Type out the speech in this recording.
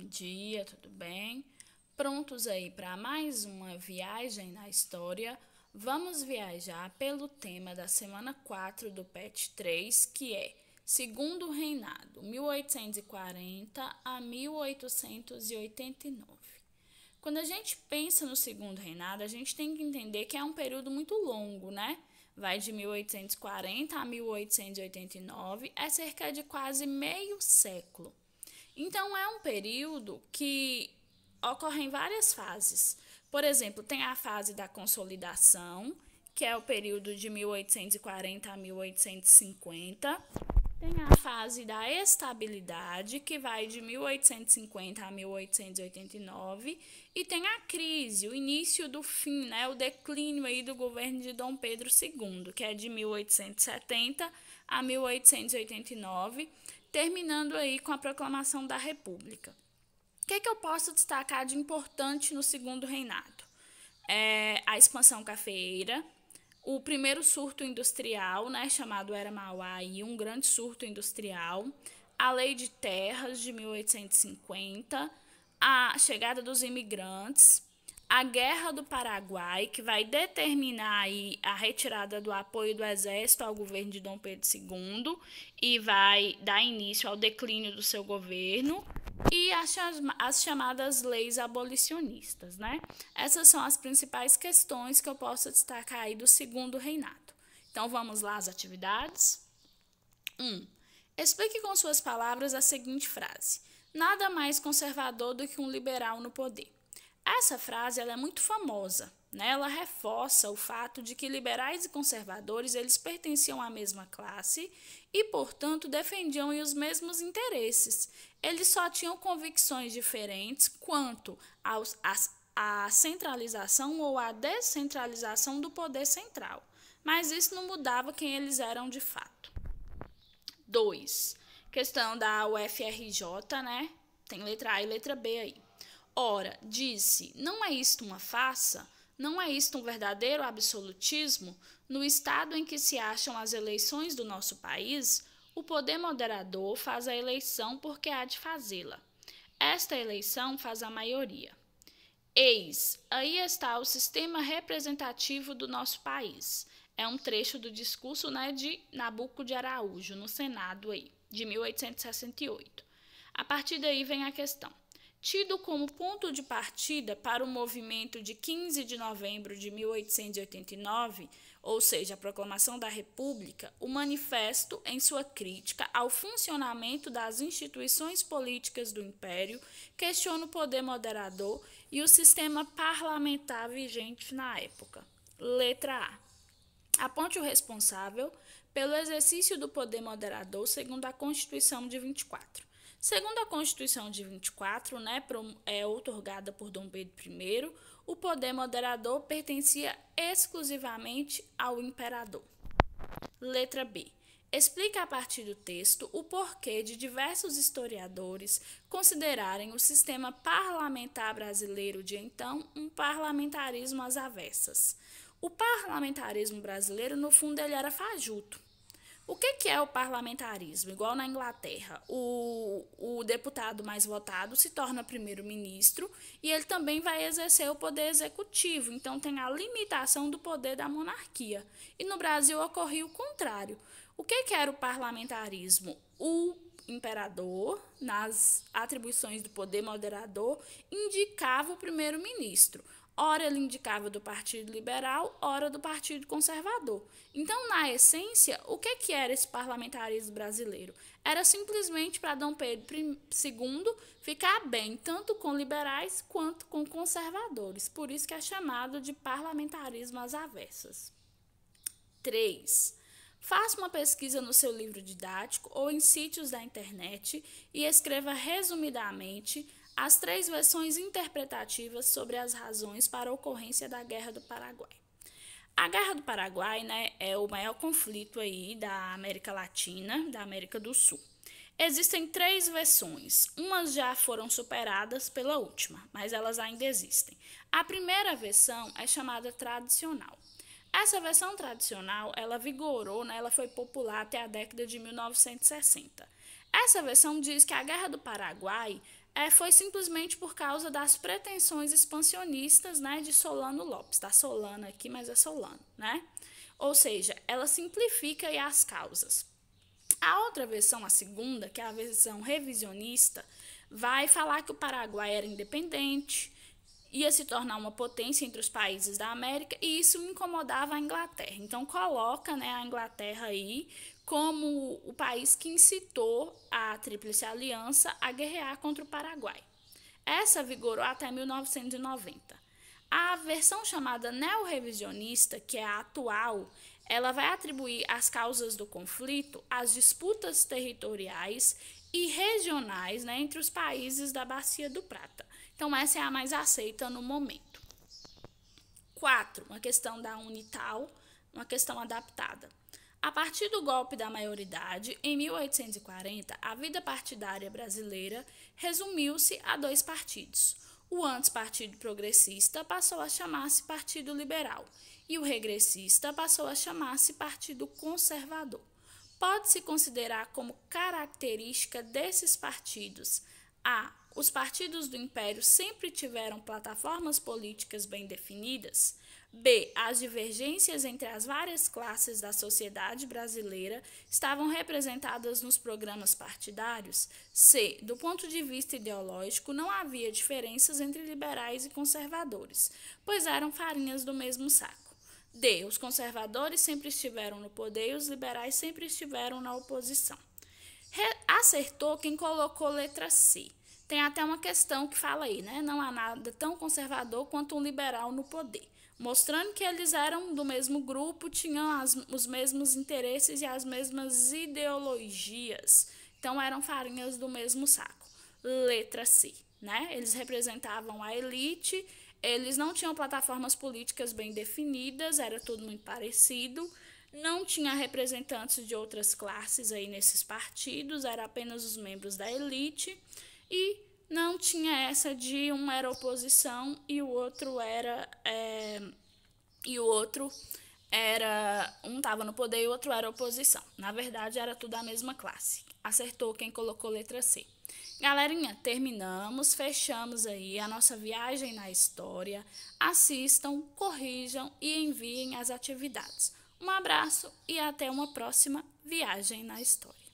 dia, tudo bem? Prontos aí para mais uma viagem na história? Vamos viajar pelo tema da semana 4 do PET 3, que é Segundo Reinado, 1840 a 1889. Quando a gente pensa no Segundo Reinado, a gente tem que entender que é um período muito longo, né? Vai de 1840 a 1889, é cerca de quase meio século. Então, é um período que ocorre em várias fases. Por exemplo, tem a fase da consolidação, que é o período de 1840 a 1850. Tem a fase da estabilidade, que vai de 1850 a 1889, e tem a crise, o início do fim, né, o declínio aí do governo de Dom Pedro II, que é de 1870 a 1889, terminando aí com a proclamação da República. O que eu posso destacar de importante no Segundo Reinado? A expansão cafeeira, o primeiro surto industrial, né, chamado Era Mauá, um grande surto industrial, a Lei de Terras de 1850, a chegada dos imigrantes, a Guerra do Paraguai, que vai determinar aí a retirada do apoio do exército ao governo de Dom Pedro II e vai dar início ao declínio do seu governo, e as chamadas leis abolicionistas, né? Essas são as principais questões que eu posso destacar aí do Segundo Reinado. Então, vamos lá às atividades. 1. Explique com suas palavras a seguinte frase: nada mais conservador do que um liberal no poder. Essa frase ela é muito famosa, né? Ela reforça o fato de que liberais e conservadores eles pertenciam à mesma classe e, portanto, defendiam os mesmos interesses. Eles só tinham convicções diferentes quanto à centralização ou à descentralização do poder central, mas isso não mudava quem eles eram de fato. 2. Questão da UFRJ, né? Tem letra A e letra B aí. Ora, disse, não é isto uma farsa? Não é isto um verdadeiro absolutismo? No estado em que se acham as eleições do nosso país, o poder moderador faz a eleição porque há de fazê-la. Esta eleição faz a maioria. Eis, aí está o sistema representativo do nosso país. É um trecho do discurso, né, de Nabuco de Araújo, no Senado, aí, de 1868. A partir daí vem a questão. Tido como ponto de partida para o movimento de 15 de novembro de 1889, ou seja, a proclamação da República, o manifesto, em sua crítica ao funcionamento das instituições políticas do Império, questiona o poder moderador e o sistema parlamentar vigente na época. Letra A. Aponte o responsável pelo exercício do poder moderador segundo a Constituição de 24. Segundo a Constituição de 24, né, outorgada por Dom Pedro I, o poder moderador pertencia exclusivamente ao imperador. Letra B. Explica a partir do texto o porquê de diversos historiadores considerarem o sistema parlamentar brasileiro de então um parlamentarismo às avessas. O parlamentarismo brasileiro, no fundo, ele era fajuto. O que é o parlamentarismo? Igual na Inglaterra, o deputado mais votado se torna primeiro-ministro e ele também vai exercer o poder executivo, então tem a limitação do poder da monarquia. E no Brasil ocorria o contrário. O que era o parlamentarismo? O imperador, nas atribuições do poder moderador, indicava o primeiro-ministro. Ora ele indicava do Partido Liberal, ora do Partido Conservador. Então, na essência, o que era esse parlamentarismo brasileiro? Era simplesmente para Dom Pedro II ficar bem, tanto com liberais quanto com conservadores. Por isso que é chamado de parlamentarismo às avessas. 3. Faça uma pesquisa no seu livro didático ou em sítios da internet e escreva resumidamente as 3 versões interpretativas sobre as razões para a ocorrência da Guerra do Paraguai. A Guerra do Paraguai, né, é o maior conflito aí da América Latina, da América do Sul. Existem 3 versões, umas já foram superadas pela última, mas elas ainda existem. A primeira versão é chamada tradicional. Essa versão tradicional, ela vigorou, né, ela foi popular até a década de 1960. Essa versão diz que a Guerra do Paraguai foi simplesmente por causa das pretensões expansionistas, né, de Solano Lopes. Está Solano aqui, mas é Solano, né? Ou seja, ela simplifica aí as causas. A outra versão, a segunda, que é a versão revisionista, vai falar que o Paraguai era independente, ia se tornar uma potência entre os países da América e isso incomodava a Inglaterra. Então coloca, né, a Inglaterra aí como o país que incitou a Tríplice Aliança a guerrear contra o Paraguai. Essa vigorou até 1990. A versão chamada neo-revisionista, que é a atual, ela vai atribuir as causas do conflito às disputas territoriais e regionais, né, entre os países da Bacia do Prata. Então, essa é a mais aceita no momento. 4. Uma questão da Unital, uma questão adaptada. A partir do golpe da maioridade, em 1840, a vida partidária brasileira resumiu-se a 2 partidos. O antes Partido Progressista passou a chamar-se Partido Liberal e o regressista passou a chamar-se Partido Conservador. Pode-se considerar como característica desses partidos a: os partidos do Império sempre tiveram plataformas políticas bem definidas. B. As divergências entre as várias classes da sociedade brasileira estavam representadas nos programas partidários. C. Do ponto de vista ideológico, não havia diferenças entre liberais e conservadores, pois eram farinhas do mesmo saco. D. Os conservadores sempre estiveram no poder e os liberais sempre estiveram na oposição. Acertou quem colocou letra C. Tem até uma questão que fala aí, né? Não há nada tão conservador quanto um liberal no poder, mostrando que eles eram do mesmo grupo, tinham os mesmos interesses e as mesmas ideologias. Então, eram farinhas do mesmo saco. Letra C, né? Eles representavam a elite, eles não tinham plataformas políticas bem definidas, era tudo muito parecido. Não tinha representantes de outras classes aí nesses partidos, era apenas os membros da elite. E não tinha essa de um era oposição e o outro era um estava no poder e o outro era oposição. Na verdade, era tudo a mesma classe. Acertou quem colocou letra C. Galerinha, terminamos, fechamos aí a nossa viagem na história. Assistam, corrijam e enviem as atividades. Um abraço e até uma próxima viagem na história.